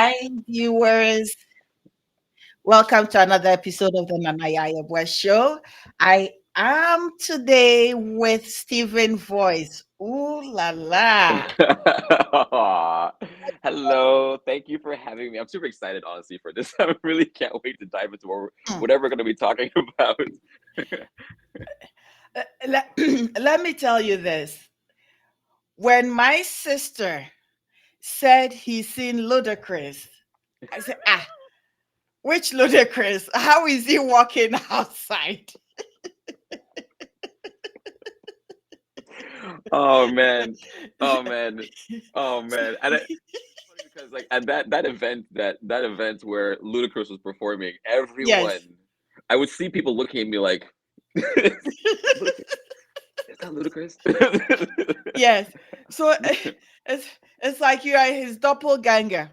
Hi, viewers. Welcome to another episode of the Nanaya West Show. I am today with Stephen Voice. Ooh la la. Hello, thank you for having me. I'm super excited, honestly, for this. I really can't wait to dive into Hmm. whatever we're going to be talking about. Let, let me tell you this. When my sister said he's seen Ludicrus, I said, which Ludicrus? How is he walking outside? Oh man, oh man, oh man, and it's funny because like at that event that event where Ludacris was performing, Yes. everyone, I would see people looking at me like, is that Ludacris? Is that Ludacris? Yes. So it's it's like you are his doppelganger.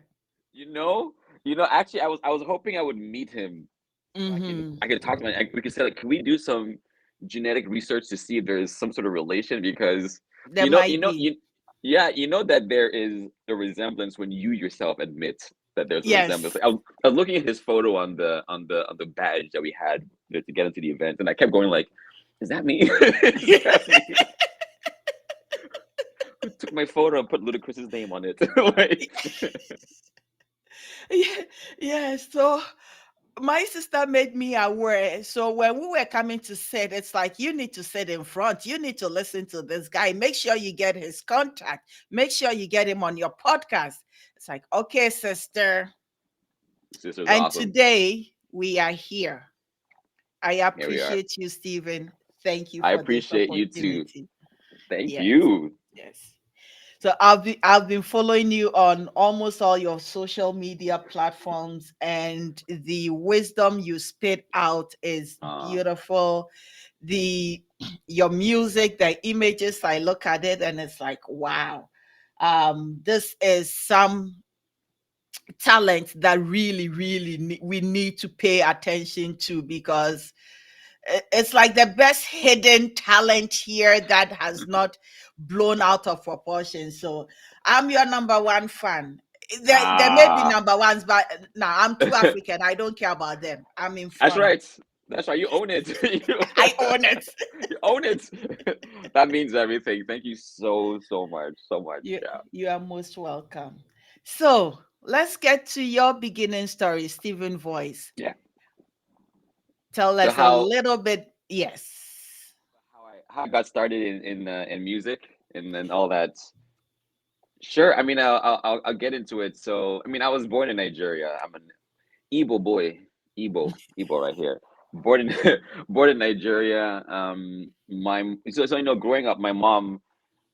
You know, Actually, I was hoping I would meet him so Hmm. I could talk to him. We could say like, can we do some genetic research to see if there is some sort of relation? Because There you know, might be. yeah, you know that there is a resemblance when you yourself admit that there's a resemblance. Yes. Like, I was looking at his photo on the badge that we had to get into the event, and I kept going like, is that me? Is that me? Who took my photo and put Ludacris's name on it? Like, Yeah, yeah. So my sister made me aware. So when we were coming to set, it's like you need to sit in front. You need to listen to this guy. Make sure you get his contact. Make sure you get him on your podcast. It's like, okay, sister. sister's And awesome. today we are here. I Here we are. appreciate you, Stephen. Thank you I for this appreciate you too. opportunity. Thank Yes, you. yes. So I've been following you on almost all your social media platforms, and the wisdom you spit out is Uh, beautiful. The Your music, the images, I look at it and it's like, wow. This is some talent that really, really we need to pay attention to, because it's like the best hidden talent here that has not blown out of proportion. So I'm your number one fan. There may be ah, number ones, but now I'm too African. I don't care about them. I'm in that's front. right. That's right. You own it. I own it. You own it. That means everything. Thank you so much. So much. You Yeah. you are most welcome. So let's get to your beginning story, Stephen Voice. Yeah. Tell So us a little bit. Yes. how I got started in music and then all that. Sure. I mean, I'll get into it. So, I mean, I was born in Nigeria. I'm an Igbo boy. Igbo right here. Born in born in Nigeria. So you know, growing up, my mom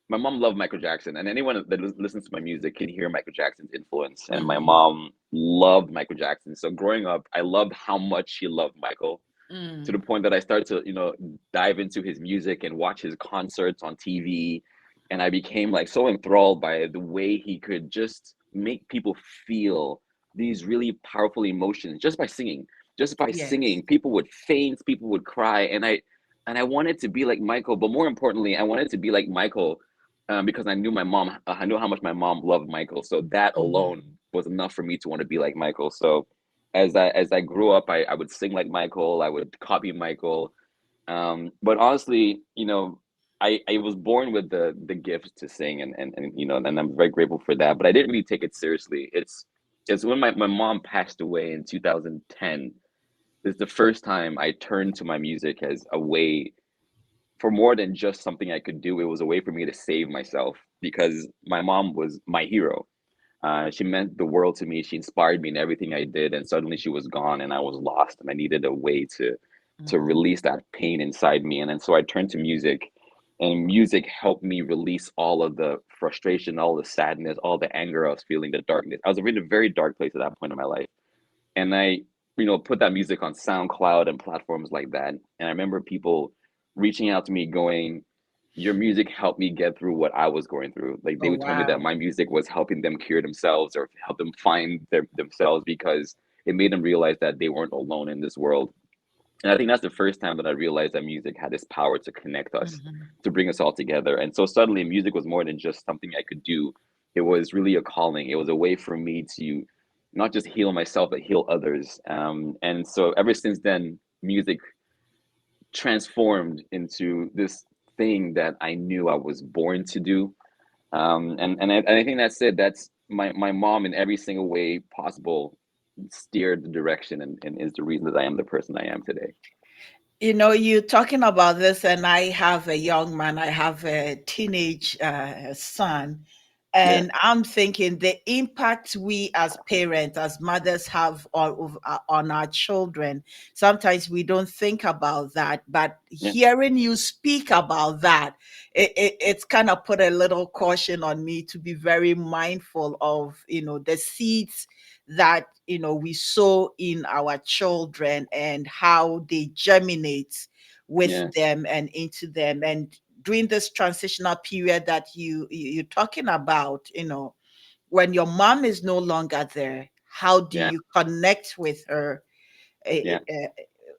loved Michael Jackson, and anyone that listens to my music can hear Michael Jackson's influence. And my Mm-hmm. mom loved Michael Jackson. So growing up, I loved how much she loved Michael, to the Mm. point that I started to, dive into his music and watch his concerts on TV. And I became like so enthralled by the way he could just make people feel these really powerful emotions just by singing. Just by Yes. singing, people would faint, people would cry, and I wanted to be like Michael. But more importantly, I wanted to be like Michael, because I knew my mom. I knew how much my mom loved Michael. So that Mhm. alone was enough for me to want to be like Michael. So as I grew up, I would sing like Michael. I would copy Michael. But honestly, I was born with the gift to sing, and I'm very grateful for that. But I didn't really take it seriously. It's when my mom passed away in 2010. It's the first time I turned to my music as a way, for more than just something I could do. It was a way for me to save myself, because my mom was my hero. She meant the world to me. She inspired me in everything I did, and suddenly she was gone, and I was lost, and I needed a way to Mhm. release that pain inside me. And then so I turned to music, and music helped me release all of the frustration, all the sadness, all the anger I was feeling, the darkness. I was in a very dark place at that point in my life, and I, put that music on SoundCloud and platforms like that. And I remember people reaching out to me going, your music helped me get through what I was going through. Like, they Oh would tell me that wow. my music was helping them cure themselves or help them find themselves, because it made them realize that they weren't alone in this world. And I think that's the first time that I realized that music had this power to connect us, Mhm. to bring us all together. And so suddenly music was more than just something I could do. It was really a calling. It was a way for me to not just heal myself, but heal others. And so ever since then, music transformed into this thing that I knew I was born to do. And I think that's it. That's my mom in every single way possible steered the direction, and is the reason that I am the person I am today. You know, you talking about this, and I have a young man, I have a teenage son, Yeah, and I'm thinking the impact we as parents, as mothers, have on our children. Sometimes we don't think about that, but yeah, hearing you speak about that, it's kind of put a little caution on me to be very mindful of, the seeds that we sow in our children and how they germinate with yeah, them and into them. And during this transitional period that you're talking about, when your mom is no longer there, how do yeah, you connect with her, eh, yeah. eh,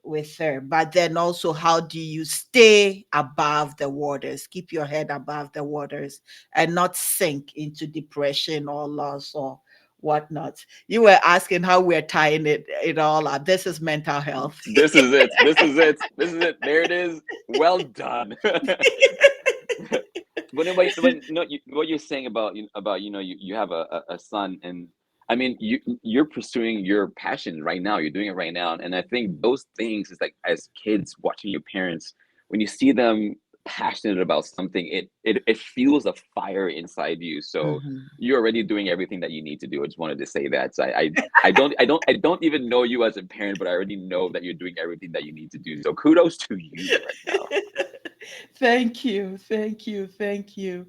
with her? But then also, how do you stay above the waters, keep your head above the waters, and not sink into depression or loss or whatnot? You were asking how we're tying it all up. This is mental health. This is it. This is it. This is it. There it is. Well done. But when no, what you're saying about about you have a son, and I mean you're pursuing your passion right now. You're doing it right now, and I think those things is like, as kids watching your parents, when you see them passionate about something, it fuels a fire inside you. So Mhm. you're already doing everything that you need to do. I just wanted to say that. So I don't even know you as a parent, but I already know that you're doing everything that you need to do. So kudos to you right now. Thank you. Thank you. Thank you.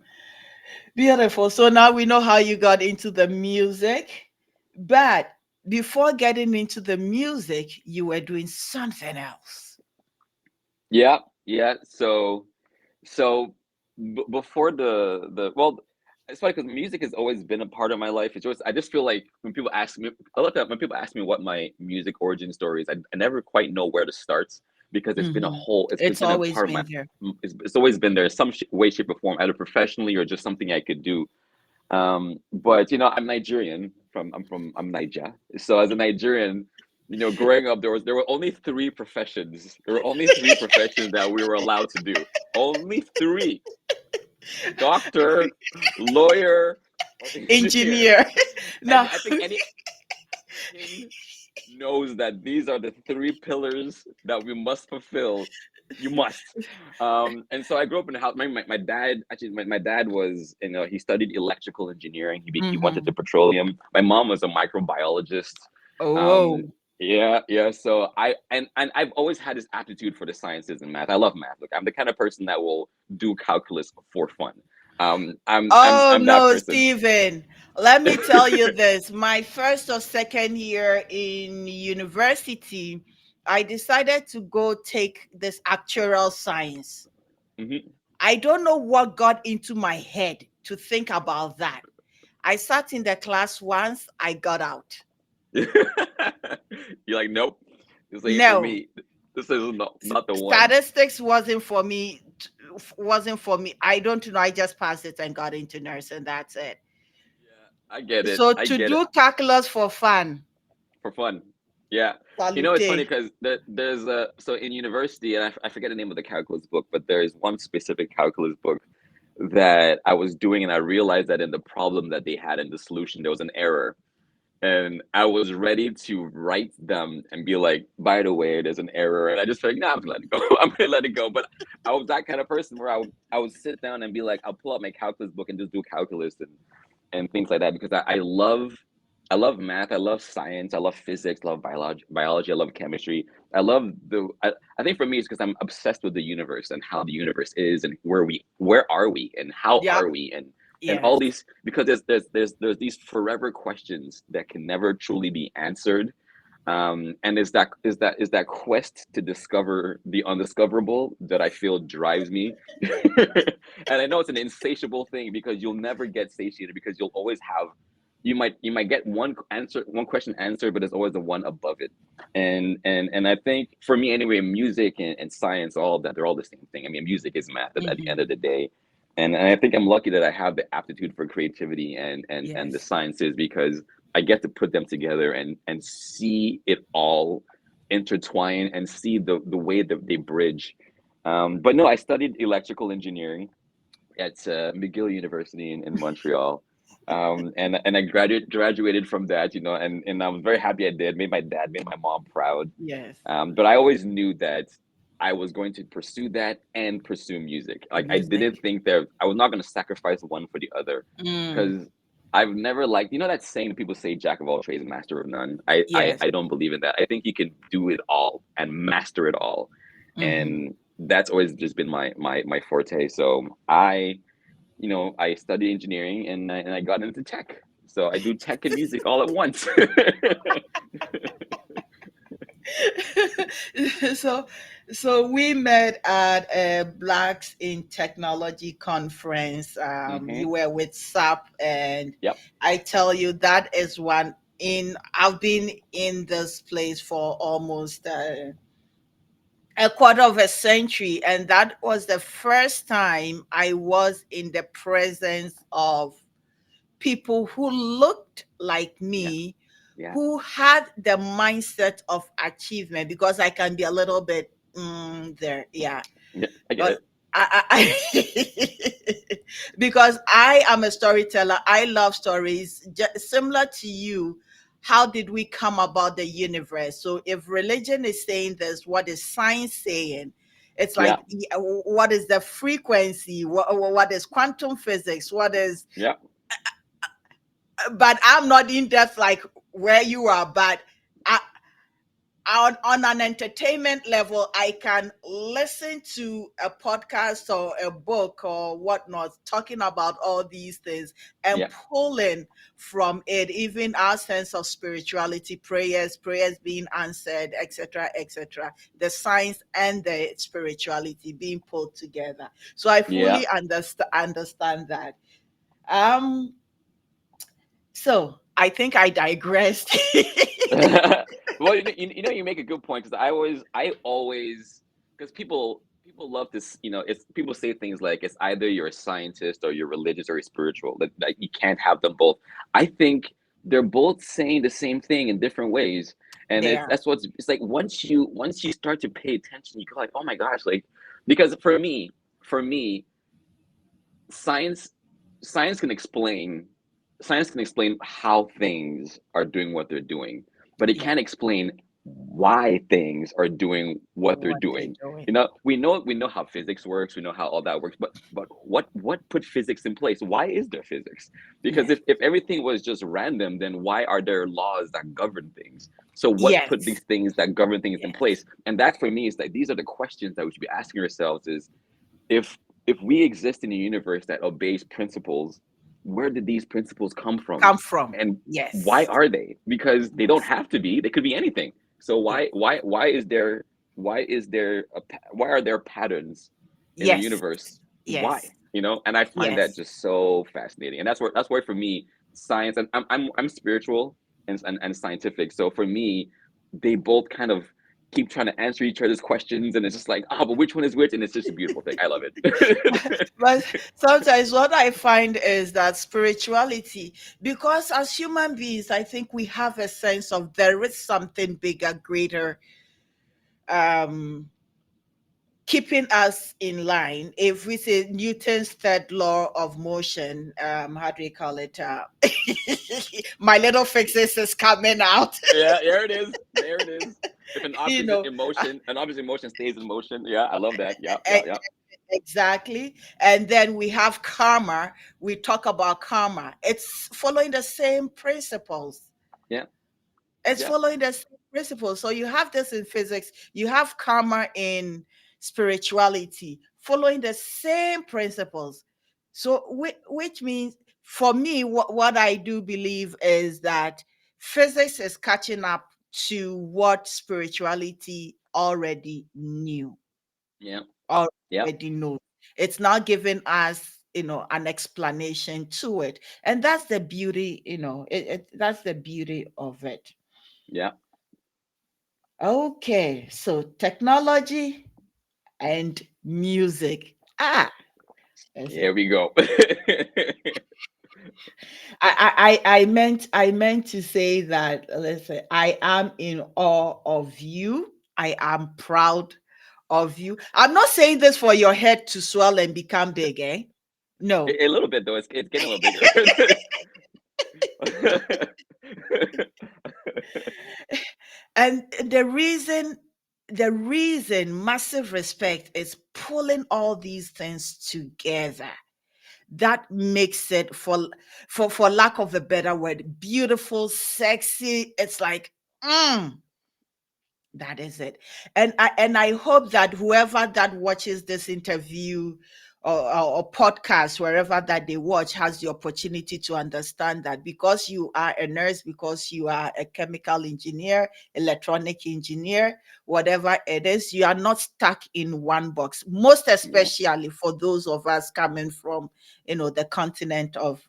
Beautiful. So now we know how you got into the music. But before getting into the music, you were doing something else. Yeah, yeah. So before the well, it's funny because music has always been a part of my life. It's always, I just feel like when people ask me, I look at when people ask me what my music origin story is, I never quite know where to start, because it's been a Mhm. whole, it's It's been a always part of my, been there. it's always been there in some way, shape, or form, either professionally or just something I could do. But I'm Nigerian, I'm Niger. So as a Nigerian, growing up, there were only three professions. There were only three professions that we were allowed to do. Only three: doctor, lawyer, or engineer. Engineer. And Now, I think any American knows that these are the three pillars that we must fulfill. You must. And so I grew up in a house. My dad, actually, my dad was, he studied electrical engineering. He went into mhm. petroleum. My mom was a microbiologist. Um, Oh, yeah, yeah. So and I've always had this aptitude for the sciences and math. I love math. Look, I'm the kind of person that will do calculus for fun. oh I'm that no, person. Stephen. Let me tell you this. My first or second year in university, I decided to go take this actuarial science. Mhm. I don't know what got into my head to think about that. I sat in the class once, I got out. You're like, nope, this ain't for No, me. This is not the one. statistics wasn't for me. Wasn't for me. I don't know. I just passed it and got into nursing. That's it. Yeah, I get it. So I to get it do calculus for fun, for fun. Yeah, it's funny salute. because there's a so in university, and I forget the name of the calculus book, but there is one specific calculus book that I was doing, and I realized that in the problem that they had in the solution, there was an error. And I was ready to write them and be like, by the way, there's an error. And I just felt like, nah, I'm gonna let it go. I'm gonna let it go. But I was that kind of person where I would sit down and be like, I'll pull out my calculus book and just do calculus and things like that, because I love math, I love science, I love physics, love biology, I love chemistry. I think for me it's because I'm obsessed with the universe and how the universe is, and where are we and how Yep. are we, and all Yes. these, because there's these forever questions that can never truly be answered. And is that quest to discover the undiscoverable that I feel drives me. And I know it's an insatiable thing, because you'll never get satiated, because you'll always have, you might get one question answered, but there's always the one above it. And I think for me anyway, music and science, all that, they're all the same thing. I mean, music is math at the end of Hmm. the day. And I think I'm lucky that I have the aptitude for creativity and the Yes. sciences, because I get to put them together and see it all intertwine and see the way that they bridge. But no, I studied electrical engineering at McGill University in Montreal. And I graduated from that, and I was very happy I did. Made my dad, made my mom proud. Yes. But I always knew that I was going to pursue that and pursue music. Like I didn't Music. think that I was not going to sacrifice one for the other, Mm. because I've never liked, that saying that people say jack of all trades, master of none. I, I Yes. I don't believe in that. I think you can do it all and master it all, Hmm. and that's always just been my forte. So I studied engineering and I got into tech. So I do tech and music all at once. so so we met at a Blacks in Technology conference. Hmm. You were with SAP, and Yep. I tell you that is one in I've been in this place for almost a quarter of a century, and that was the first time I was in the presence of people who looked like Yeah. me, Yeah. who had the mindset of achievement, because I can be a little bit there, yeah. Yeah. I get But it. because I am a storyteller, I love stories. Similar to you, how did we come about the universe? So if religion is saying this, what is science saying? It's Yeah. like, what is the frequency? What is quantum physics? What is, Yeah. but I'm not in depth like where you are, but I, on an entertainment level, I can listen to a podcast or a book or whatnot talking about all these things and Yeah. pulling from it, even our sense of spirituality, prayers being answered, etc., etc. The science and the spirituality being pulled together. So I Yeah. fully understand that. Um, so I think I digressed. Well, you make a good point, because I always, because people love this. It's people say things like it's either you're a scientist or you're religious or you're spiritual. That you can't have them both. I think they're both saying the same thing in different ways, and it's There. that's what's it's like once you start to pay attention, you go like, oh my gosh, like, because for me, science science can explain science can explain how things are doing what they're doing, but it Yeah. can't explain why things are doing what they're What they doing. doing. We know how physics works, we know how all that works, but what put physics in place? Why is there physics? Because Yes. if everything was just random, then why are there laws that govern things? So what put Yes. these things that govern things in Yes. place? And that, for me, is like, these are the questions that we should be asking ourselves: is if if we exist in a universe that obeys principles, where did these principles come from, Come from. and why Yes. are they? Because they don't Yes. have to be. They could be anything. So Yes. why are there patterns in the Yes. universe? Why? Yes. And I find that Yes. just so fascinating. And that's why for me, science, and I'm spiritual and scientific. So for me, they both kind of keep trying to answer each other's questions, and it's just like, but which one is which? And it's just a beautiful thing. I love it. But sometimes what I find is that spirituality, because as human beings, I think we have a sense of there is something bigger, greater, um, keeping us in line. If we say Newton's third law of motion, how do we call it? My little fixes is coming out. Yeah, there it is. There it is. If an you object is know, in motion, an object in motion stays in motion. Yeah, I love that. Yeah, yeah, e- yeah, exactly. And then we have karma. We talk about karma. It's following the same principles. yeah, It's yeah, following the same principles. So you have this in physics, you have karma in spirituality, following the same principles. So, which means for me, what I do believe is that physics is catching up to what spirituality already knew, yeah, yeah, already knows. It's not giving us, an explanation to it. And that's the beauty, that's the beauty of it. yeah. Okay, so technology and music. Ah, that's Here it. we go. I meant to say that, listen, I am in awe of you. I am proud of you. I'm not saying this for your head to swell and become big, eh? No. A little bit though. It's getting a little bigger. And the reason massive respect is pulling all these things together. That makes it, for lack of a better word, beautiful, sexy. It's like, that is it. And I hope that whoever that watches this interview, or podcast, wherever that they watch, has the opportunity to understand that, because you are a nurse, because you are a chemical engineer, electronic engineer, whatever it is, you are not stuck in one box. Most Yeah. especially for those of us coming from, the continent of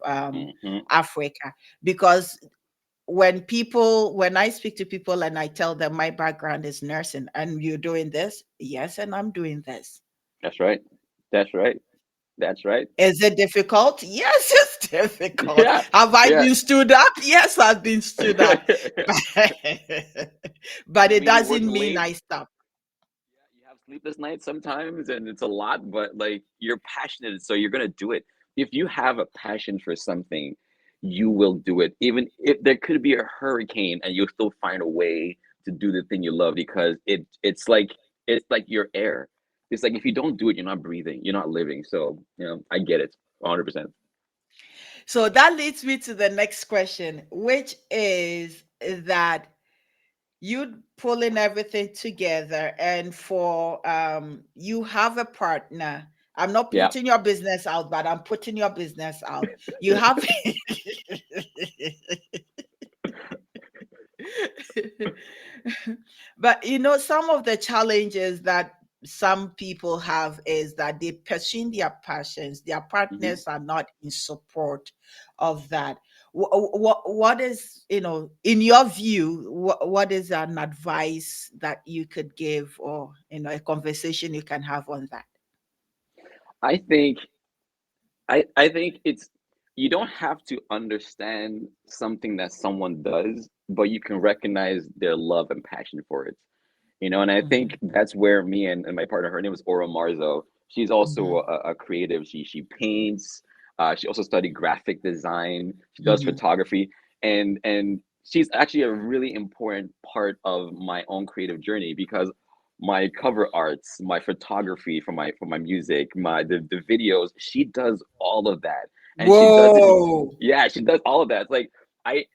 Hmm. Africa. Because when I speak to people and I tell them my background is nursing, and you're doing this, yes, and I'm doing this. That's right. That's right. That's right. Is it difficult? Yes, it's difficult. Yeah. Have I Yeah. been stood up? Yes, I've been stood up. But I it mean, you work doesn't mean late. I stop. Yeah, you have sleepless nights sometimes, and it's a lot, but like you're passionate, so you're gonna do it. If you have a passion for something, you will do it. Even if there could be a hurricane, and you'll still find a way to do the thing you love because it's like your air. It's like if you don't do it, you're not breathing, you're not living. So, I get it 100%. So that leads me to the next question, which is that you pulling everything together, and for you have a partner. I'm not Yeah. putting your business out, but I'm putting your business out. You have but some of the challenges that some people have is that they pursue their passions, their Hmm. partners are not in support of that. What is, in your view, what is an advice that you could give, or a conversation you can have on that? I think I think it's you don't have to understand something that someone does, but you can recognize their love and passion for it. And I think Mhm, that's where me and my partner, her name is Ora Marzo. She's also mhm, a creative. She paints. She also studied graphic design. She does mhm, photography, and she's actually a really important part of my own creative journey because my cover arts, my photography for my music, the videos, she does all of that, and she does it. whoa. Yeah, she does all of that. It's like I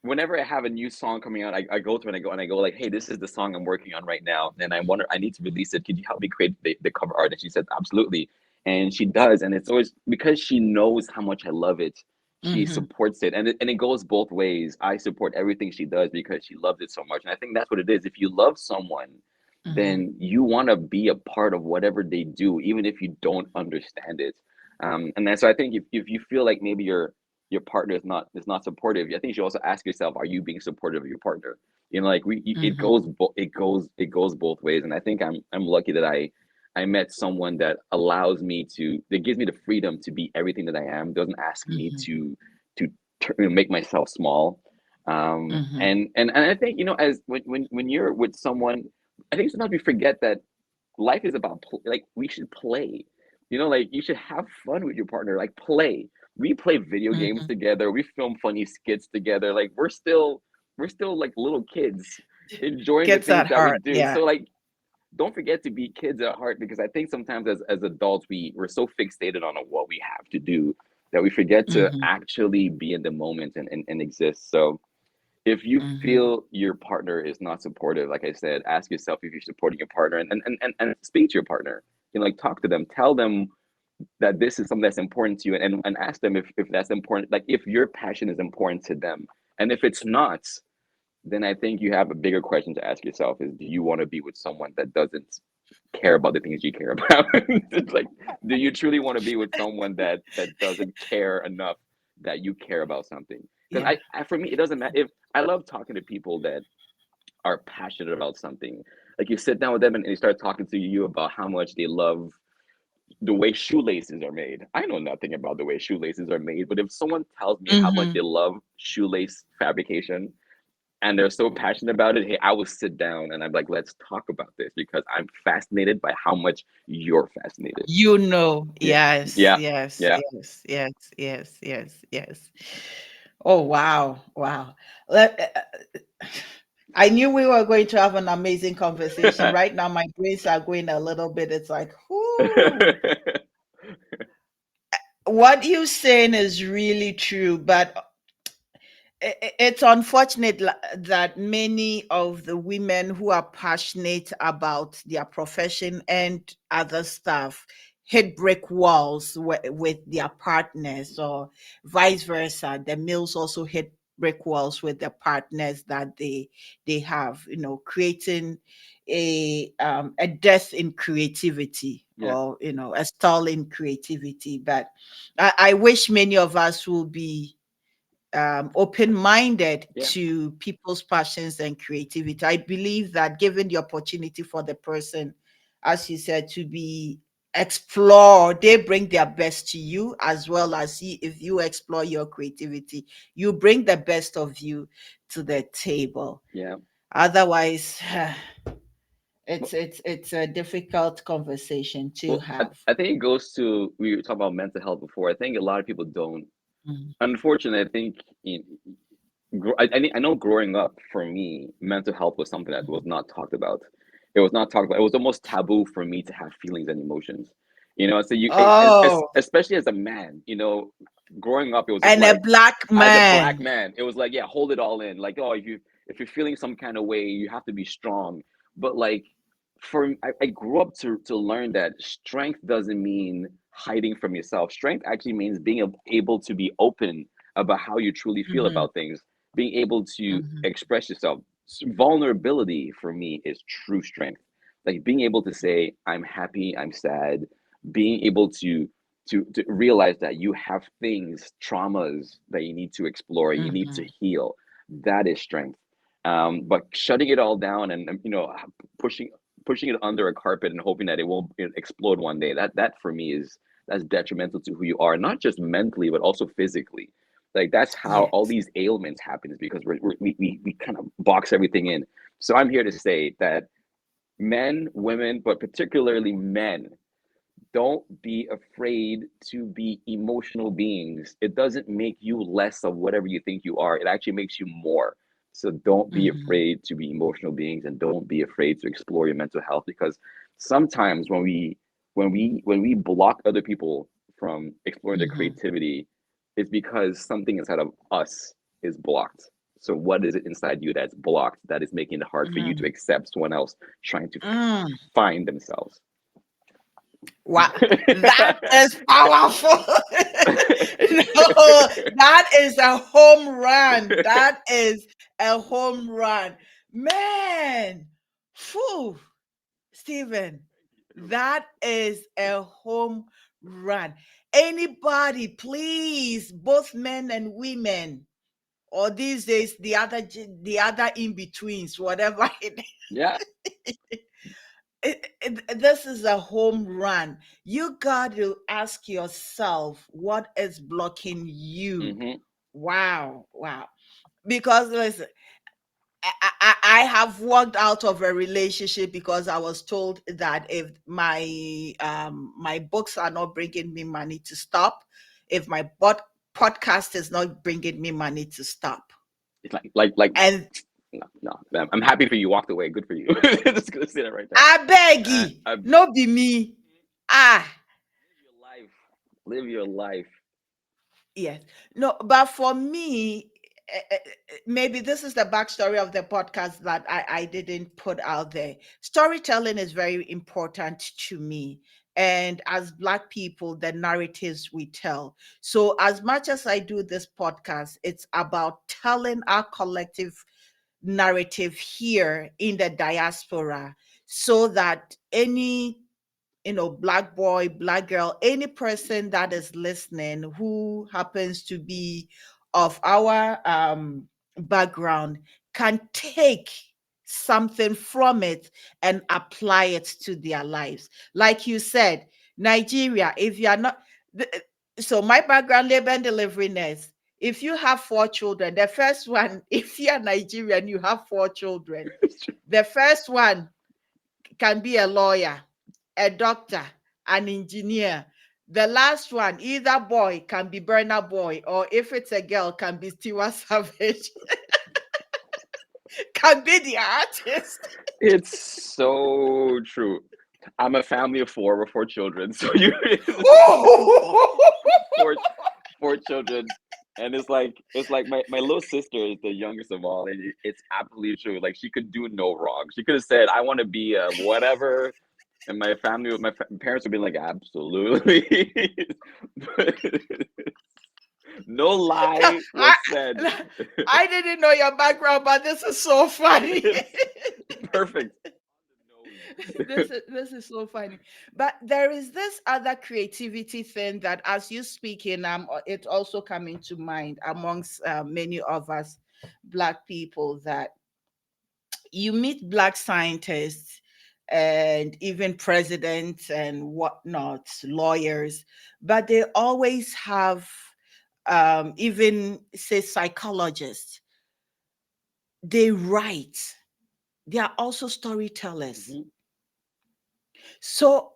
whenever I have a new song coming out, I go through and I go like, hey, this is the song I'm working on right now, and I need to release it. Could you help me create the cover art? And she said, absolutely, and she does, and it's always because she knows how much I love it. She Mhm, supports it, and it goes both ways. I support everything she does because she loves it so much, and I think that's what it is. If you love someone, mhm, then you want to be a part of whatever they do, even if you don't understand it. And then so I think if you feel like maybe your partner is not supportive, I think you should also ask yourself, are you being supportive of your partner? Like it mhm, goes both ways, and I think I'm lucky that I met someone that allows me that gives me the freedom to be everything that I am, doesn't ask me mhm, to make myself small. mhm, And I think as when you're with someone, I think sometimes we forget that life is about like we should play. Like you should have fun with your partner, like play. We play video games mhm. together. We film funny skits together. Like we're still like little kids enjoying the Gets things at that we heart. do. Yeah. So like don't forget to be kids at heart because I think sometimes as adults we're so fixated on what we have to do that we forget to Mhm, actually be in the moment and exist. So if you mhm, feel your partner is not supportive, like I said, ask yourself if you're supporting your partner and speak to your partner. Like talk to them, tell them that this is something that's important to you and ask them if that's important, like if your passion is important to them. And if it's not, then I think you have a bigger question to ask yourself is do you want to be with someone that doesn't care about the things you care about? It's like, do you truly want to be with someone that doesn't care enough that you care about something? Because yeah. for me, it doesn't matter if I love talking to people that are passionate about something. Like you sit down with them and they start talking to you about how much they love the way shoelaces are made. I know nothing about the way shoelaces are made, but if someone tells me how much Mm-hmm. they love shoelace fabrication and they're so passionate about it, hey, I will sit down and I'm like, let's talk about this because I'm fascinated by how much you're fascinated. Yeah, Yes, yeah, yes, yeah. yes, yes, yes, yes, yes. Oh, wow, wow. Let, I knew we were going to have an amazing conversation. Right now, my brains are going a little bit. It's like, whoo. What you're saying is really true, but it's unfortunate that many of the women who are passionate about their profession and other stuff hit brick walls with their partners, or vice versa. The males also hit brick walls with the partners that they have, creating a death in creativity, Yeah, or a stall in creativity. But I wish many of us will be open-minded yeah, to people's passions and creativity. I believe that given the opportunity for the person, as you said, to be explore, they bring their best to you, as well as if you explore your creativity, you bring the best of you to the table. yeah. Otherwise, Well, it's a difficult conversation to well, I, have. I think it goes to, we were talking about mental health before. I think a lot of people don't. Mm. Unfortunately, I think I know growing up for me, mental health was something that was Mhm. not talked about. It was not talked about. It was almost taboo for me to have feelings and emotions. So Oh, especially as a man, growing up, it was just and a like, black as a black man. man, it was like, yeah, hold it all in. Like, oh, if you're feeling some kind of way, you have to be strong. But like, I grew up to learn that strength doesn't mean hiding from yourself. Strength actually means being able to be open about how you truly feel Mhm, about things, being able to mhm, express yourself. Vulnerability for me is true strength. Like being able to say, I'm happy, I'm sad, being able to realize that you have things, traumas that you need to explore, you need to mhm, heal. That is strength. But shutting it all down and pushing pushing it under a carpet and hoping that it won't explode one day, that for me is, that's detrimental to who you are, not just mentally but also physically. Like that's how all yes. these ailments happen, is because we kind of box everything in. So I'm here to say that men, women, but particularly men, don't be afraid to be emotional beings. It doesn't make you less of whatever you think you are. It actually makes you more. So don't be Mhm, afraid to be emotional beings, and don't be afraid to explore your mental health, because sometimes when we block other people from exploring their mhm, creativity, it's because something inside of us is blocked. So what is it inside you that's blocked, that is making it hard for you to mm, accept someone else trying to mm. find themselves? Wow, that is powerful. No, that is a home run. That is a home run. Man, phew, Stephen, that is a home run. Anybody, please, both men and women, or these days the other in betweens, whatever Yeah. this is a home run. You got to ask yourself what is blocking you. Hmm. Wow, wow. Because listen, I have walked out of a relationship because I was told that if my books are not bringing me money, to stop. If my podcast is not bringing me money, to stop. It's like And no, no. I'm happy for you. Walked away. Good for you. Just gonna say that right there. I beg you, I no be me. Ah, live your life. Live your life. yes. No, but for me, maybe this is the backstory of the podcast that I didn't put out there. Storytelling is very important to me. And as Black people, the narratives we tell. So, as much as I do this podcast, it's about telling our collective narrative here in the diaspora, so that any black boy, black girl, any person that is listening who happens to be of our background can take something from it and apply it to their lives. Like you said, Nigeria, if you are not, so my background, labor and delivery nurse. If you have four children, the first one, if you are Nigerian, you have four children. The first one can be a lawyer, a doctor, an engineer. The last one, either boy can be Burner Boy, or if it's a girl, can be Stewart Savage, can be the artist. It's so true. I'm a family of four. We're four children, so you four four children, and it's like my little sister is the youngest of all, and it's absolutely true. Like she could do no wrong. She could have said, "I want to be a whatever," and my family, parents would be like, "Absolutely," but no lie I, was said. I didn't know your background, but this is so funny. Perfect. This is so funny. But there is this other creativity thing that, as you speak in, it's also coming to mind amongst many of us Black people, that you meet Black scientists and even presidents and whatnot, lawyers, but they always have, even say psychologists, they write. They are also storytellers. Mhm. So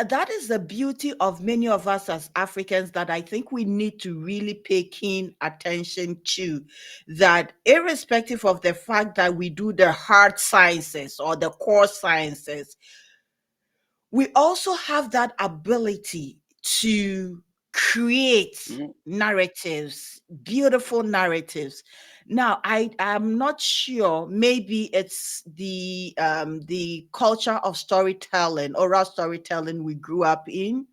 that is the beauty of many of us as Africans, that I think we need to really pay keen attention to, that irrespective of the fact that we do the hard sciences or the core sciences, we also have that ability to create Mhm. narratives, beautiful narratives. Now, I'm not sure. Maybe it's the culture of storytelling, oral storytelling we grew up in,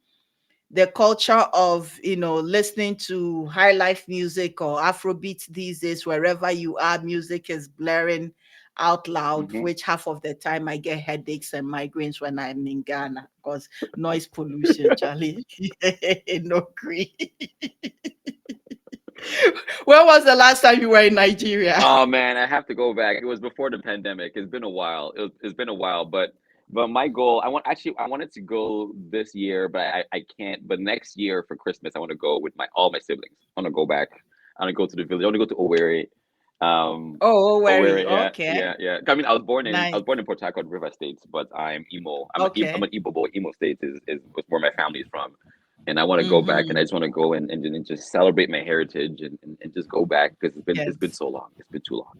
the culture of listening to high life music or Afrobeats these days. Wherever you are, music is blaring out loud, Mhm. which half of the time I get headaches and migraines when I'm in Ghana, because noise pollution, Charlie. No green. When was the last time you were in Nigeria? Oh man, I have to go back. It was before the pandemic. It's been a while. It's been a while, but my goal, I wanted to go this year, but I can't. But next year for Christmas, I want to go with my all my siblings. I want to go back. I want to go to the village. I want to go to Owerri. Oh, where are you? Owerri, yeah, Okay. yeah, yeah. I mean, I Nice. was born in Port Harcourt, River States, but I'm Imo. I'm Okay. an Igbo boy. Imo States is where my family is from, and I want to go back, and I Mm-hmm. just want to go and just celebrate my heritage and just go back because it's been Yes. so long. It's been too long.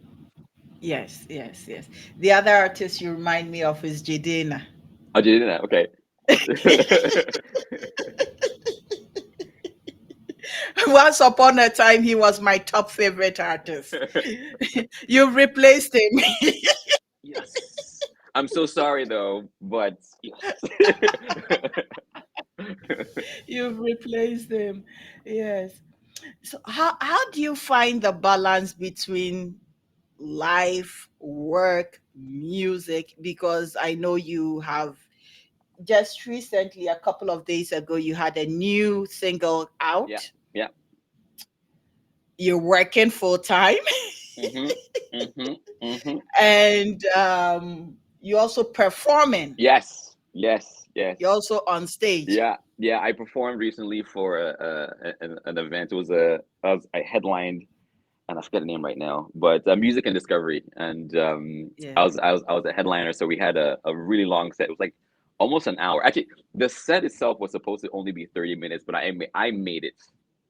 Yes, yes, yes. The other artist you remind me of is Jadena. Oh, you did that? Okay. Once upon a time, he was my top favorite artist. You've replaced him. Yes. I'm so sorry though, but yes. You've replaced him. Yes. So how do you find the balance between life, work, music? Because I know you have just recently, a couple of days ago, you had a new single Yeah. out. Yeah. You're working full time, Mhm. Mhm. Mhm. and you're also performing. Yes. Yes. You're Yes. also on stage. Yeah. Yeah. I performed recently for an event. I headlined, and I forget the name right now, but Music and Discovery, and Yes. I was a headliner, so we had a really long set. It was like almost an hour. Actually, the set itself was supposed to only be 30 minutes, but I made it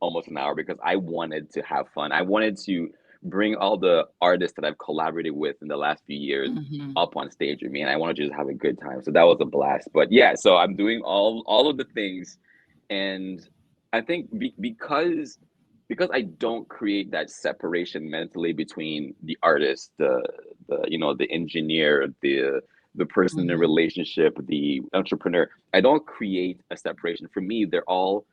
almost an hour because I wanted to have fun. I wanted to bring all the artists that I've collaborated with in the last few years Hmm. up on stage with me, and I wanted to just have a good time. So that was a blast. But yeah, so I'm doing all of the things, and I think because I don't create that separation mentally between the artist, the engineer, the person in a Hmm. relationship, the entrepreneur. I don't create a separation. For me, they're all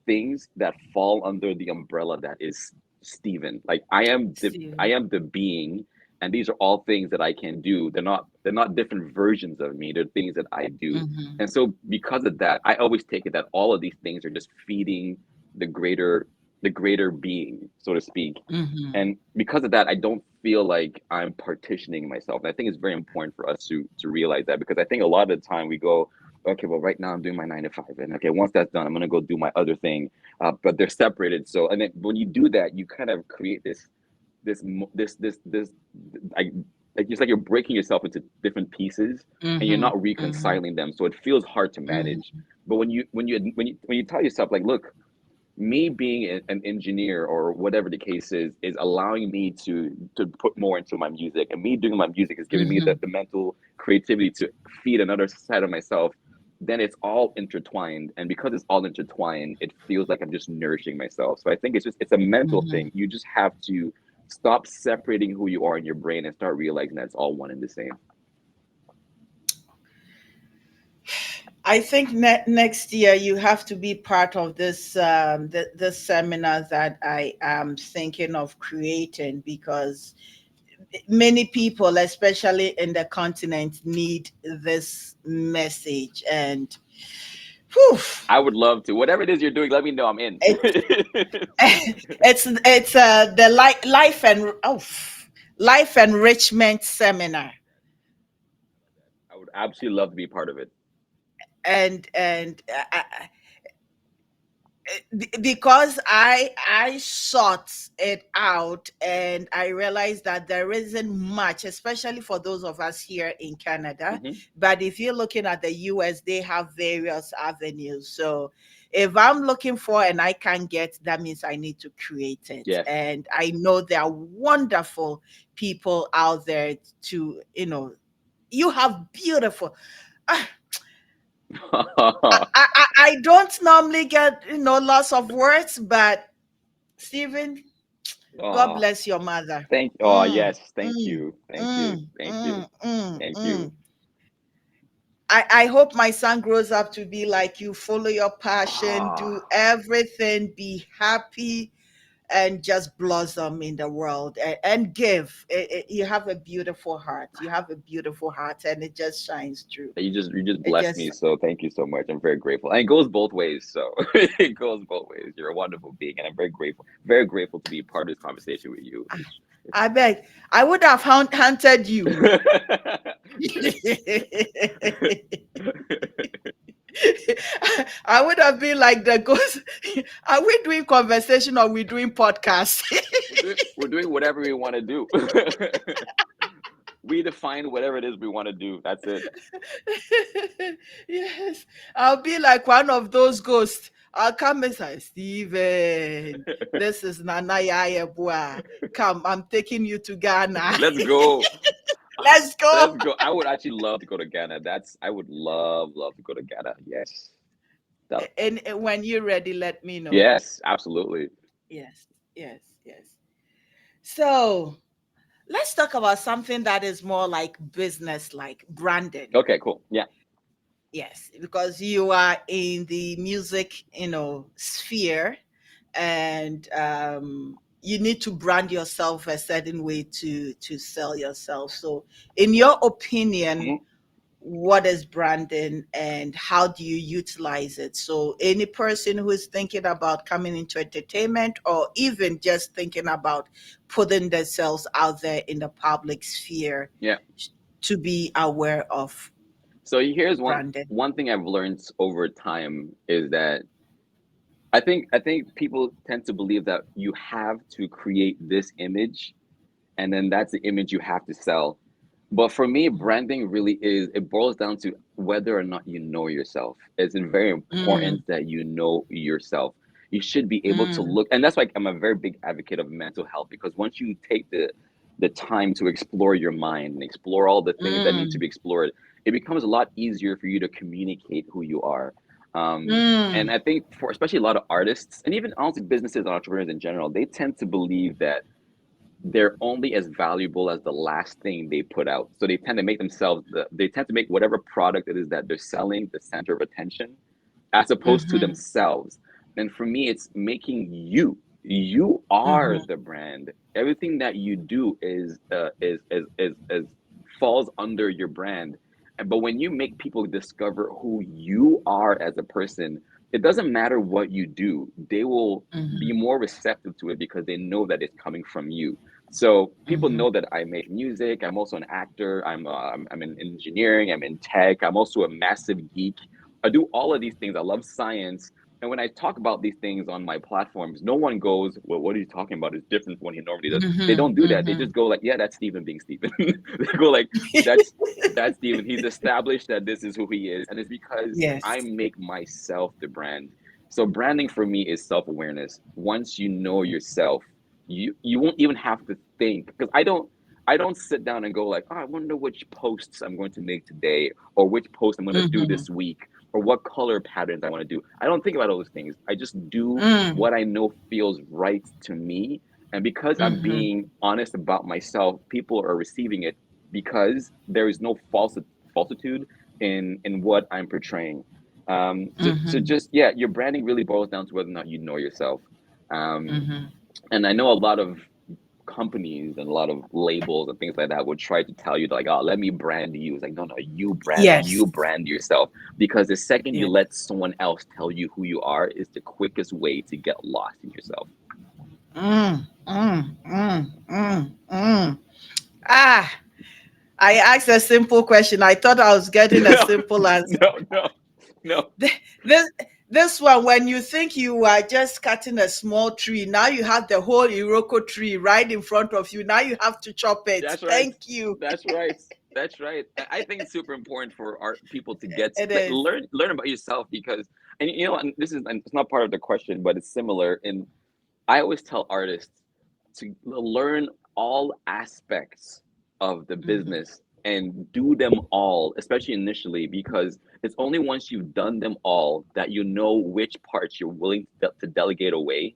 things that fall under the umbrella that is Stephen. Like I Steven. am the being, and these are all things that I can do. They're not different versions of me. They're things that I do. Hmm. And so because of that, I always take it that all of these things are just feeding the greater the greater being, so to speak. Hmm. And because of that, I don't feel like I'm partitioning myself. And I think it's very important for us to realize that because I think a lot of the time we go, okay, well, right now I'm doing my 9 to 5, and okay, once that's done, I'm gonna go do my other thing. But they're separated. So, and then when you do that, you kind of create this like it's like you're breaking yourself into different pieces, and you're Mm-hmm. not Mm-hmm. reconciling them. So it feels hard to manage. Mm-hmm. But when you tell yourself like, look, me being an engineer or whatever the case is allowing me to put more into my music, and me doing my music is giving me Mm-hmm. the mental creativity to feed another side of myself. Then it's all intertwined, and because it's all intertwined, it feels like I'm just nourishing myself. So I think it's a mental Mm-hmm. thing. You just have to stop separating who you are in your brain and start realizing that it's all one and the same. I think next year you have to be part of this this seminar that I am thinking of creating, because many people, especially in the continent, need this message. And whew, I would love to. Whatever it is you're doing, let me know. I'm in. it, it's the life enrichment seminar. I would absolutely love to be part of it. And because I sought it out, and I realized that there isn't much, especially for those of us here in Canada. Hmm. But if you're looking at the US, they have various avenues. So if I'm looking for and I can't get, that means I need to create it. Yes. And I know there are wonderful people out there to, you have beautiful. ah, I don't normally get, lots of words, but Stephen, God Oh, bless your mother. oh Mm, yes, thank mm, you, thank you, mm, thank you, mm, mm, thank you. mm. I hope my son grows up to be like you, follow your passion, do Ah, everything, be happy, and just blossom in the world, and give. You have a beautiful heart. You have a beautiful heart, and it just shines through. you just It blessed me. just, So thank you so much. I'm very grateful, and it goes both ways. So it goes both ways. You're a wonderful being, and I'm very grateful to be part of this conversation with you. I beg, I would have hunted you. I would have been like the ghost. Are we doing conversation or we doing podcast? We're doing whatever we want to do. We define whatever it is we want to do. That's it. Yes, I'll be like one of those ghosts. I'll come and say, Steven, this is Nana Yayabua. Come, I'm taking you to Ghana. Let's go. Ah, Let's go. let's go. I would actually love to go to Ghana. I would love to go to Ghana. Yes. That, And when you're ready, let me know. yes, absolutely. Yes, yes, yes. So let's talk about something that is more like business, like branding. Okay, cool. Yeah. Yes, because you are in the music, sphere, and you need to brand yourself a certain way to sell yourself. So, in your opinion, Mhm. what is branding and how do you utilize it? So, any person who is thinking about coming into entertainment, or even just thinking about putting themselves out there in the public sphere, Yeah. to be aware of So here's one branding. one thing I've learned over time is that I think people tend to believe that you have to create this image, and then that's the image you have to sell. But for me, branding really is, it boils down to whether or not you know yourself. It's very Mm, important that you know yourself. You should be able to mm, look, and that's why I'm a very big advocate of mental health, because once you take the time to explore your mind and explore all the things that need to mm, be explored, it becomes a lot easier for you to communicate who you are. And mm, I think for especially a lot of artists and even honestly businesses and entrepreneurs in general, they tend to believe that they're only as valuable as the last thing they put out. So they tend to make whatever product it is that they're selling the center of attention, as opposed to mhm, themselves. And for me, it's making you. You are mhm, the brand. Everything that you do is falls under your brand. But when you make people discover who you are as a person, it doesn't matter what you do. They will be mhm, more receptive to it because they know that it's coming from you. So people Mm-hmm. know that I make music. I'm also an actor. I'm in engineering. I'm in tech. I'm also a massive geek. I do all of these things. I love science. And when I talk about these things on my platforms, no one goes, "Well, what are you talking about? It's different from what he normally does." They Mm-hmm. don't do that. They Mm-hmm. just go like, "Yeah, that's Stephen being Stephen." They go like, "That's that's Stephen. He's established that this is who he is," and it's because I Yes. make myself the brand. So branding for me is self-awareness. Once you know yourself, you won't even have to think, because I don't sit down and go like, oh, I wonder which posts I'm going to make today, or which post I'm going to do Mm-hmm. this week, or what color patterns I want to do. I don't think about all those things. I just do Mm. what I know feels right to me. And because I'm Mm-hmm. being honest about myself, people are receiving it, because there is no falsitude in what I'm portraying. So Mm-hmm. just, yeah, your branding really boils down to whether or not you know yourself. Um, Mm-hmm. and I know a lot of companies and a lot of labels and things like that would try to tell you like, oh, let me brand you. It's like, no, no, Yes. you brand yourself, because the second you Yes. let someone else tell you who you are is the quickest way to get lost in yourself. Mm, mm, mm, mm, mm. Ah, I asked a simple question. I thought I was getting a No, simple answer. no, no. This this one, when you think you are just cutting a small tree, now you have the whole Iroko tree right in front of you. Now you have to chop it. That's right. Thank you. That's right. That's right. I think it's super important for art people to get It like, is. learn about yourself, because, and you know, and this is, and it's not part of the question, but it's similar. In I always tell artists to learn all aspects of the Mm-hmm. business and do them all, especially initially, because it's only once you've done them all that you know which parts you're willing to delegate away,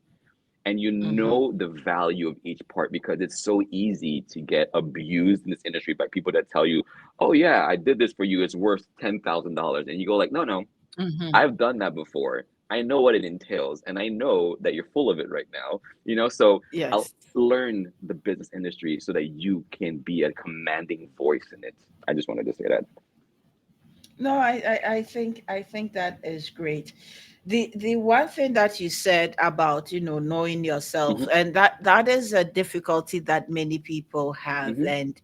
and you Mm-hmm. know the value of each part, because it's so easy to get abused in this industry by people that tell you, "Oh yeah, I did this for you. It's worth $10,000," and you go like, "No, no, Mm-hmm. I've done that before. I know what it entails, and I know that you're full of it right now." So I'll Yes. learn the business industry so that you can be a commanding voice in it. I just wanted to say that. No, I think that is great. The one thing that you said about, knowing yourself, Hmm. and that is a difficulty that many people have. Hmm. And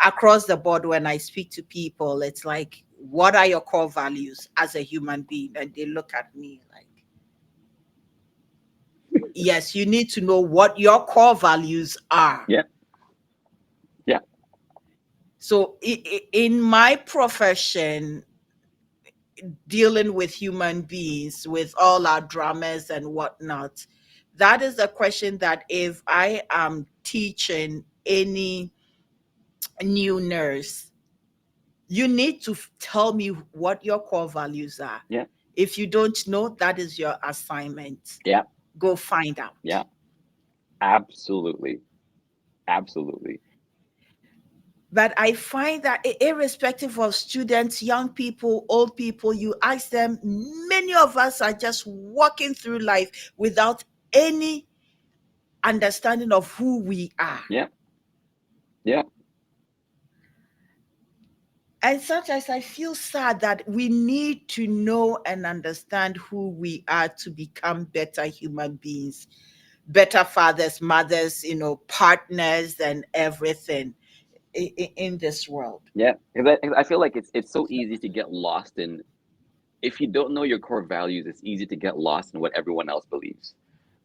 across the board, when I speak to people, it's like, what are your core values as a human being? And they look at me like, yes, you need to know what your core values are. Yeah, yeah, So in my profession, dealing with human beings, with all our dramas and whatnot, that is a question that if I am teaching any new nurse, you need to tell me what your core values are. yeah, If you don't know, that is your assignment. yeah, Go find out. yeah. Absolutely, absolutely. But I find that irrespective of students, young people, old people, you ask them, many of us are just walking through life without any understanding of who we are. Yeah, yeah, And sometimes I feel sad that we need to know and understand who we are to become better human beings, better fathers, mothers, partners, and everything in this world. yeah. Because I feel like it's so easy to get lost in, if you don't know your core values, it's easy to get lost in what everyone else believes.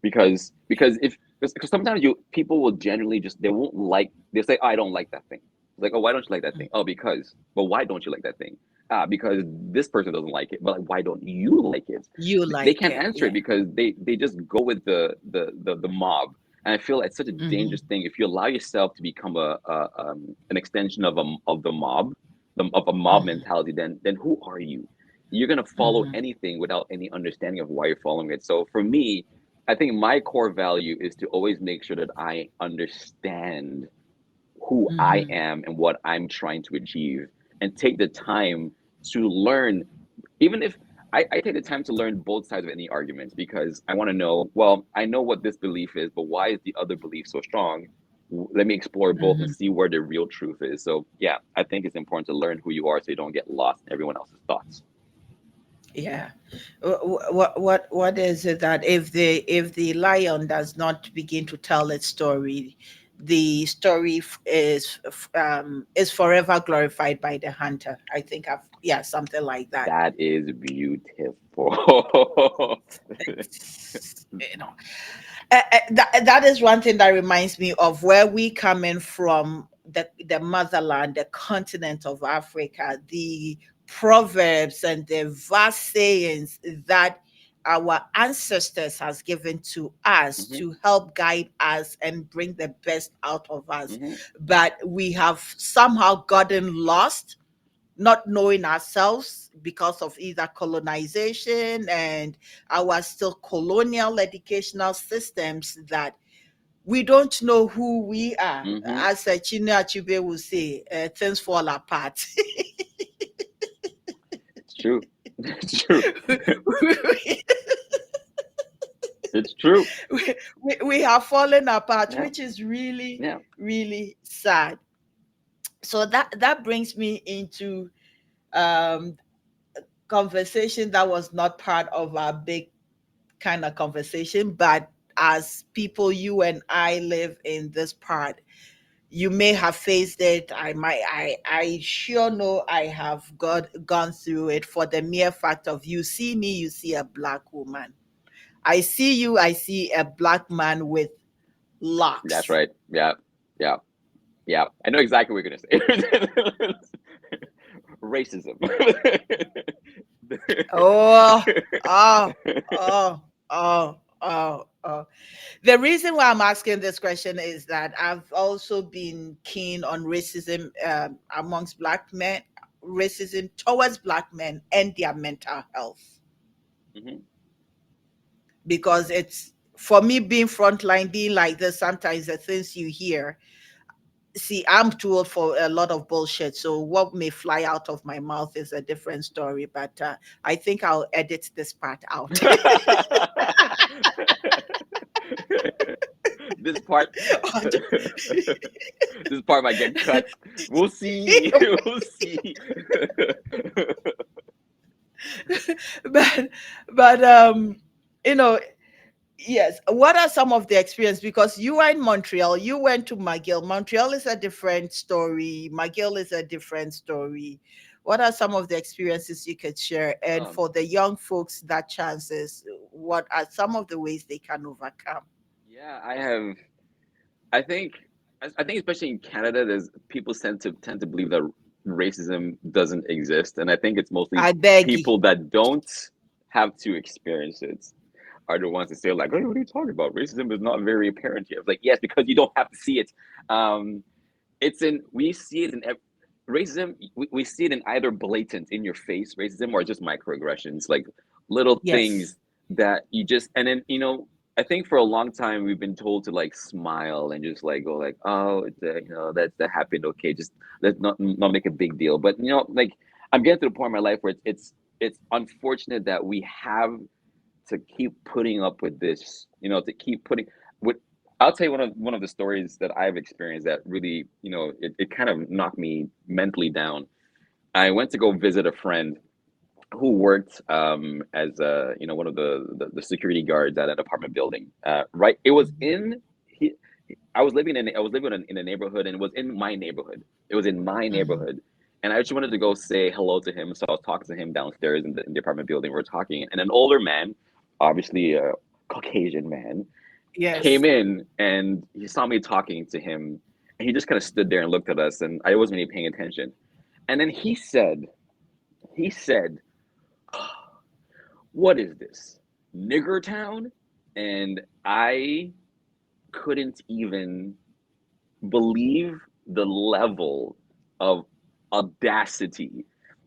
Because if because sometimes you people will generally just, they won't like, they say, oh, I don't like that thing. It's like, oh, why don't you like that thing? Oh, because. But why don't you like that thing? Because this person doesn't like it. But like, why don't you like it? You They like can't it, answer it, yeah. because they just go with the mob. And I feel it's such a Hmm. dangerous thing if you allow yourself to become an extension of the mob, of a mob Hmm. mentality. Then who are you? You're gonna follow Hmm. anything without any understanding of why you're following it. So for me, I think my core value is to always make sure that I understand who I Hmm. am and what I'm trying to achieve, and take the time to learn. Even if I take the time to learn both sides of any arguments, because I want to know, well, I know what this belief is, but why is the other belief so strong? Let me explore both and Hmm. see where the real truth is. So yeah, I think it's important to learn who you are so you don't get lost in everyone else's thoughts. Yeah. What is it that if the lion does not begin to tell its story, the story is forever glorified by the hunter. I think I've yeah, something like that. That is beautiful. It's, that is one thing that reminds me of where we come in from, the motherland, the continent of Africa, the proverbs and the vast sayings that our ancestors has given to us Hmm. to help guide us and bring the best out of us, Hmm. but we have somehow gotten lost, not knowing ourselves because of either colonization and our still colonial educational systems, that we don't know who we are. Hmm. As Chino Achebe will say, things fall apart. It's true. It's true. It's true. We have fallen apart, Yeah. which is really, Yeah. really sad. So that brings me into um, conversation that was not part of our big kind of conversation, but as people, you and I live in this part, you may have faced it. I sure know I have gone through it, for the mere fact of, you see me, you see a black woman. I see you, I see a black man with That's locks. right. Yeah. Yeah. Yeah. I know exactly what you're gonna say. Racism. Oh, oh, oh, oh, oh. The reason why I'm asking this question is that I've also been keen on racism amongst black men, racism towards black men and their mental health, Hmm. because it's, for me, being frontline, being like this, sometimes the things you hear. See, I'm too old for a lot of bullshit, so what may fly out of my mouth is a different story. But I think I'll edit this part out. This part, this part might get cut. We'll see. We'll see. but you know, yes, what are some of the experience, because you are in Montreal, you went to McGill. Montreal is a different story, McGill is a different story. What are some of the experiences you could share, and Um, for the young folks that chances, what are some of the ways they can overcome? yeah, I have. I think. I think, especially in Canada, there's people tend to believe that racism doesn't exist, and I think it's mostly I beg you. people that don't have to experience it are the ones that say like, "Hey, what are you talking about? Racism is not very apparent here." It's like, yes, because you don't have to see it. Um, it's in we see it in racism. We see it in either blatant in your face racism or just microaggressions, like little Yes. things that you just and then I think for a long time we've been told to like smile and just like go like, oh, it's that happened, okay, just let's not make a big deal. But like I'm getting to the point in my life where it's unfortunate that we have to keep putting up with this, to keep putting with I'll tell you one of the stories that I've experienced that really, it kind of knocked me mentally down. I went to go visit a friend who worked as one of the security guards at an apartment building. Right, it was in he, I was living in a neighborhood, and it was in my neighborhood. It was in my Mhm. neighborhood, and I just wanted to go say hello to him. So I was talking to him downstairs in the apartment building. We were talking, and an older man, obviously a Caucasian man, came Yes. in and he saw me talking to him, and he just kind of stood there and looked at us, and I wasn't really paying attention. And then he said, "What is this, nigger town?" And I couldn't even believe the level of audacity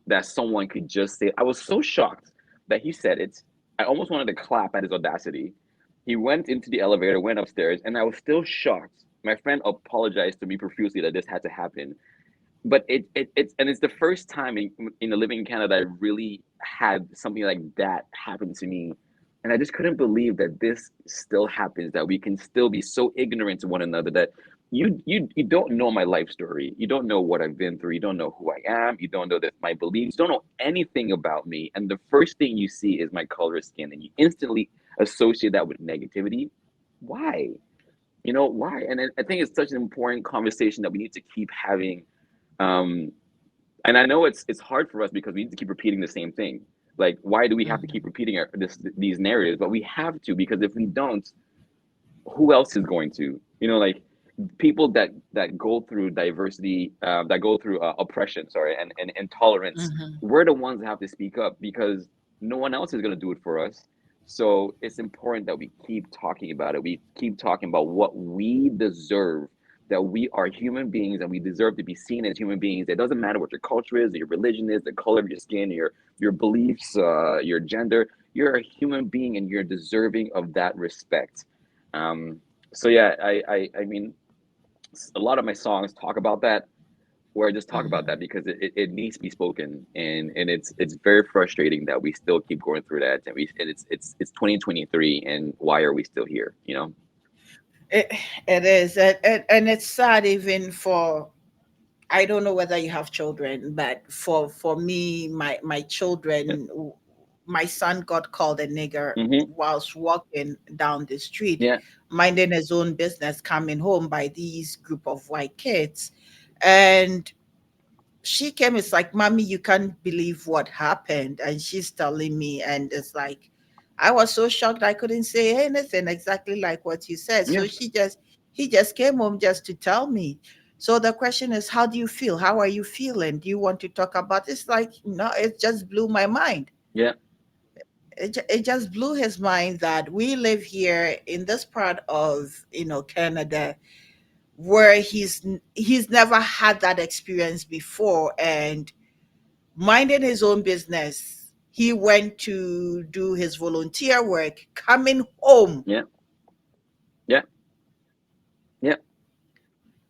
that someone could just say. I was so shocked that he said it. I almost wanted to clap at his audacity. He went into the elevator, went upstairs, and I was still shocked. My friend apologized to me profusely that this had to happen. But it's the first time in living in Canada I really had something like that happen to me. And I just couldn't believe that this still happens, that we can still be so ignorant to one another, that you don't know my life story. You don't know what I've been through. You don't know who I am. You don't know that my beliefs. You don't know anything about me. And the first thing you see is my color of skin, and you instantly associate that with negativity. Why? You know why? And I think it's such an important conversation that we need to keep having. Um, and I know it's hard for us because we need to keep repeating the same thing. Like, why do we have to keep Mhm. repeating these narratives? But we have to, because if we don't, who else is going to? You know, like people that go through diversity, that go through oppression, sorry, and intolerance. Mhm. We're the ones that have to speak up because no one else is going to do it for us. So it's important that we keep talking about it. We keep talking about what we deserve. That we are human beings and we deserve to be seen as human beings. It doesn't matter what your culture is, your religion is, the color of your skin, your beliefs, your gender. You're a human being and you're deserving of that respect. Um, so yeah, I mean, a lot of my songs talk about that, where I just talk about that Mhm. because it needs to be spoken, and it's very frustrating that we still keep going through that, and it's 2023, and why are we still here? You know? It, it is, and it's sad even for, I don't know whether you have children, but for me, my Yeah. children, my son got called a nigger Mm-hmm. whilst walking down the street, Yeah. minding his own business, coming home by these group of white kids, and she came. It's like, mommy, you can't believe what happened, and she's telling me, and it's like, I was so shocked I couldn't say anything, exactly like what you said. Yeah. So he just came home just to tell me. So the question is, how do you feel? How are you feeling? Do you want to talk about this? Like, no, it just blew my mind. Yeah. It just blew his mind that we live here in this part of, Canada, where he's never had that experience before, and minding his own business, he went to do his volunteer work, coming home Yeah. Yeah. Yeah.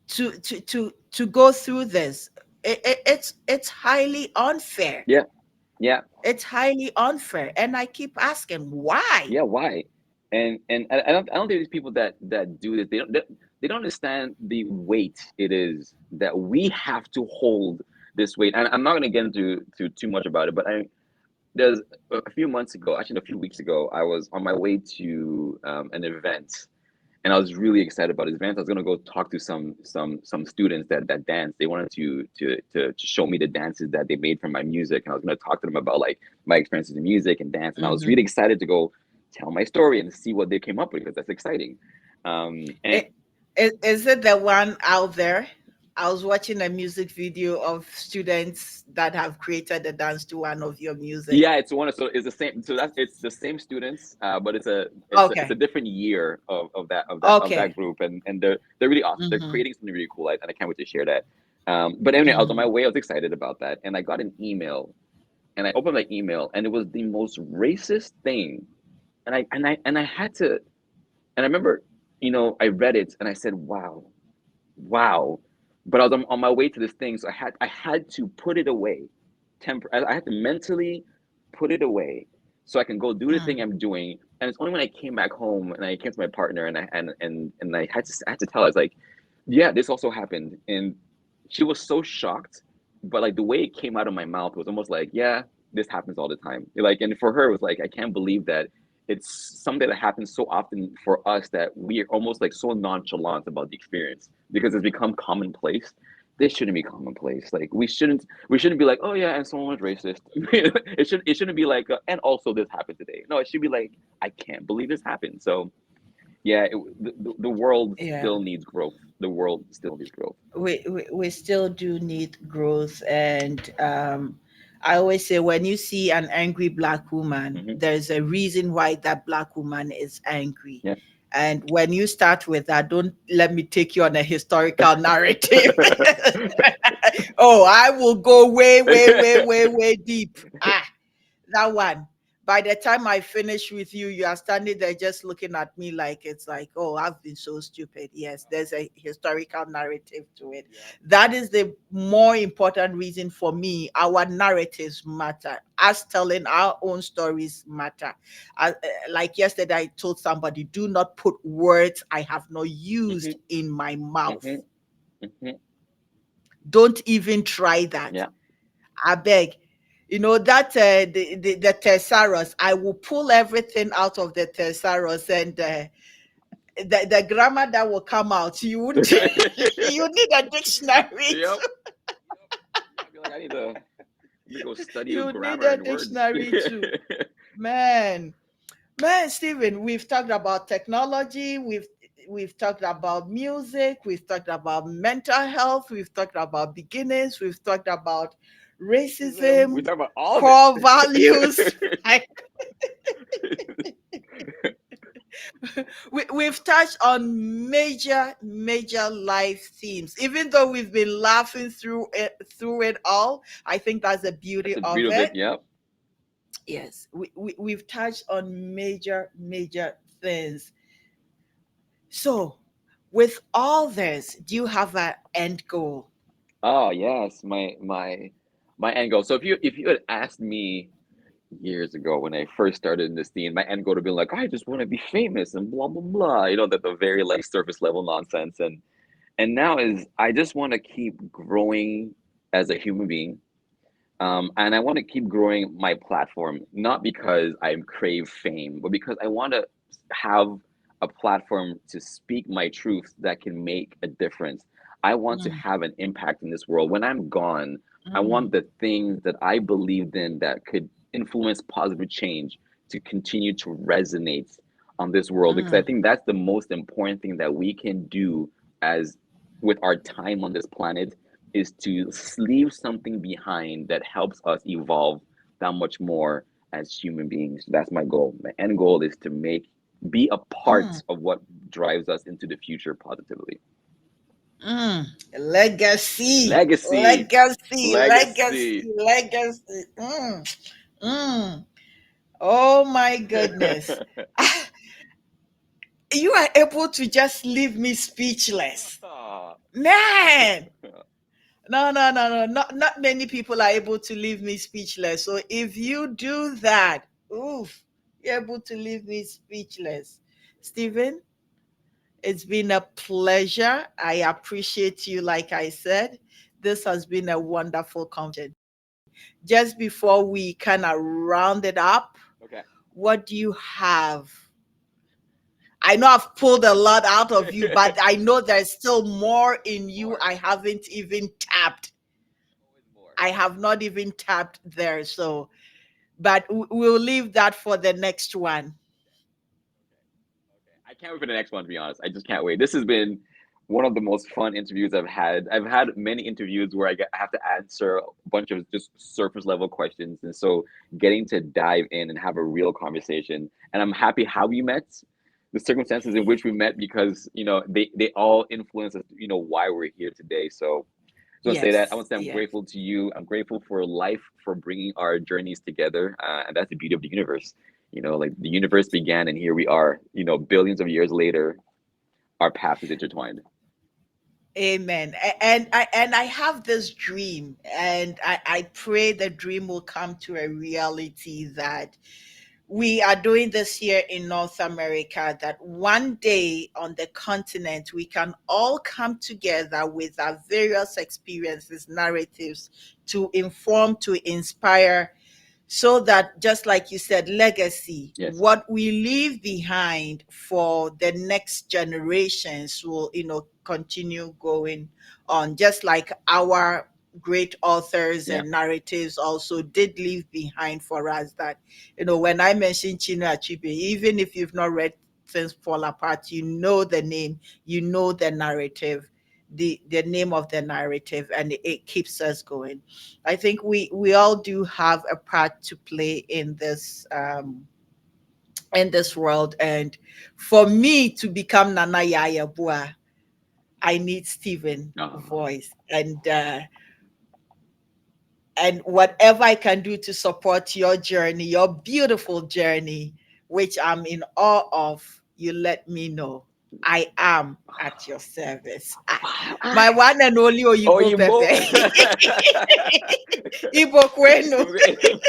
to go through this. It's highly unfair. Yeah. Yeah. It's highly unfair, and I keep asking why. Yeah. Why? And I don't think these people that do this, they don't understand the weight it is that we have to hold this weight. And I'm not going to get into too much about it, but there's a few months ago, actually a few weeks ago, I was on my way to an event, and I was really excited about this event. I was gonna go talk to some students that dance. They wanted to show me the dances that they made from my music, and I was gonna talk to them about like my experiences in music and dance. And I was really Hmm. excited to go tell my story and see what they came up with because that's exciting. And It, is it the one out there? I was watching a music video of students that have created a dance to one of your music. yeah, it's one. So it's the same. So that's it's the same students, but it's a Okay. different year of Okay. that group, and they're really awesome. They're Hmm. creating something really cool, and I can't wait to share that. But anyway, I was on my Hmm. way. I was excited about that, and I got an email, and I opened my email, and it was the most racist thing, and I had to, and I remember, I read it, and I said, "Wow, wow." But I was on my way to this thing, so I had to put it away. I had to mentally put it away so I can go do the thing I'm doing. And it's only when I came back home and I came to my partner and I had to tell her, I was like, yeah, this also happened. And she was so shocked, but like the way it came out of my mouth was almost like, yeah, this happens all the time. Like, and for her, it was like, I can't believe that it's something that happens so often for us that we are almost like so nonchalant about the experience because it's become commonplace. This shouldn't be commonplace. Like we shouldn't be like, oh yeah, and someone was racist. It shouldn't be like, and also this happened today. No, it should be like, I can't believe this happened. So yeah, the world Yeah. still needs growth. The world still needs growth. We still do need growth, and I always say, when you see an angry black woman, Hmm. there's a reason why that black woman is angry. Yeah. And when you start with that, don't let me take you on a historical narrative. Oh, I will go way, way, way, way, way deep. That one. By the time I finish with you, you are standing there just looking at me like, it's like, oh, I've been so stupid. Yes, there's a historical narrative to it. That is the more important reason for me. Our narratives matter. Us telling our own stories matter. Like yesterday, I told somebody, do not put words I have not used Hmm. in my mouth. Hmm. Hmm. Don't even try that. Yeah. I beg. That the thesaurus, I will pull everything out of the thesaurus, and the grammar that will come out, you would you need a dictionary. Yep. Yeah, I'd be like, let me go study You would need grammar a and words. dictionary too. Man, man, Stephen, we've talked about technology, we've talked about music, we've talked about mental health, we've talked about beginnings, we've talked about We racism, talk about all of core values. it. We've touched on major life themes. Even though we've been laughing through it all, I think that's the That's beauty the beauty of of it. it. Yep. Yes, we've touched on major things. So, with all this, do you have an end goal? Oh yes, my end goal. So if you had asked me years ago when I first started in this scene, my end goal would have been like, I just want to be famous and blah blah blah. That the very like surface level nonsense. And now is I just want to keep growing as a human being. And I want to keep growing my platform, not because I crave fame, but because I want to have a platform to speak my truth that can make a difference. I want to Mm, have an impact in this world. When I'm gone, I mm, want the things that I believed in that could influence positive change to continue to resonate on this world, because I mm, think that's the most important thing that we can do as with our time on this planet, is to leave something behind that helps us evolve that much more as human beings. That's my goal. My end goal is to be a part mm, of what drives us into the future positively. mm. Legacy, Legacy. legacy, Legacy. legacy, legacy. Mm. Oh my goodness. You are able to just leave me speechless. Man. No, no, no, no. Not many people are able to leave me speechless. So if you do that, oof, you're able to leave me speechless. Stephen, it's been a pleasure. I appreciate you, like I said. This has been a wonderful conversation. Just before we kind of round it up, Okay. what do you have? I know I've pulled a lot out of you, but I know there's still more in you More. I haven't even tapped. Always more. I have not even tapped there. So, but we'll leave that for the next one. Okay. Okay. I can't wait for the next one, to be honest. I just can't wait. This has been one of the most fun interviews I've had. I've had many interviews where I have to answer a bunch of just surface level questions. And so getting to dive in and have a real conversation. And I'm happy how we met, the circumstances in which we met, because, they all influence us, why we're here today. So I want to say that. I Yes, want to say I'm yes. grateful to you. I'm grateful for life, for bringing our journeys together. And that's the beauty of the universe. Like the universe began and here we are, billions of years later, our path is intertwined. Amen. And I have this dream, and I pray the dream will come to a reality that we are doing this here in North America, that one day on the continent we can all come together with our various experiences, narratives to inform, to inspire, so that, just like you said, legacy, Yes. what we leave behind for the next generations will, continue going on, just like our great authors Yeah. and narratives also did leave behind for us. That, when I mentioned Chino Achebe, even if you've not read Things Fall Apart, you know the name, you know the narrative, the name of the narrative, and it keeps us going. I think we all do have a part to play in this world. And for me to become Nana Yaya Bua, I need Stephen Oh, Voice. And whatever I can do to support your journey, your beautiful journey, which I'm in awe of, you let me know. I am at your service. wow. My one and only Oh, Oyibo you both. Pepe. Ibo Kwenu.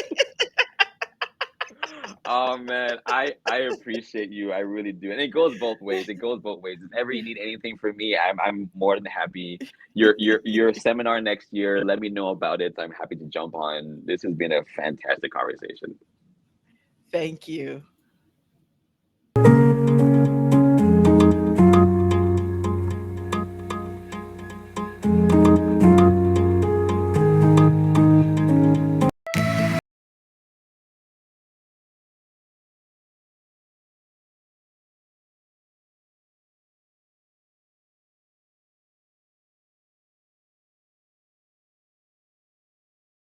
Oh man, I appreciate you. I really do, and it goes both ways. It goes both ways. If ever you need anything from me, I'm more than happy. Your seminar next year, let me know about it. I'm happy to jump on. This has been a fantastic conversation. Thank you.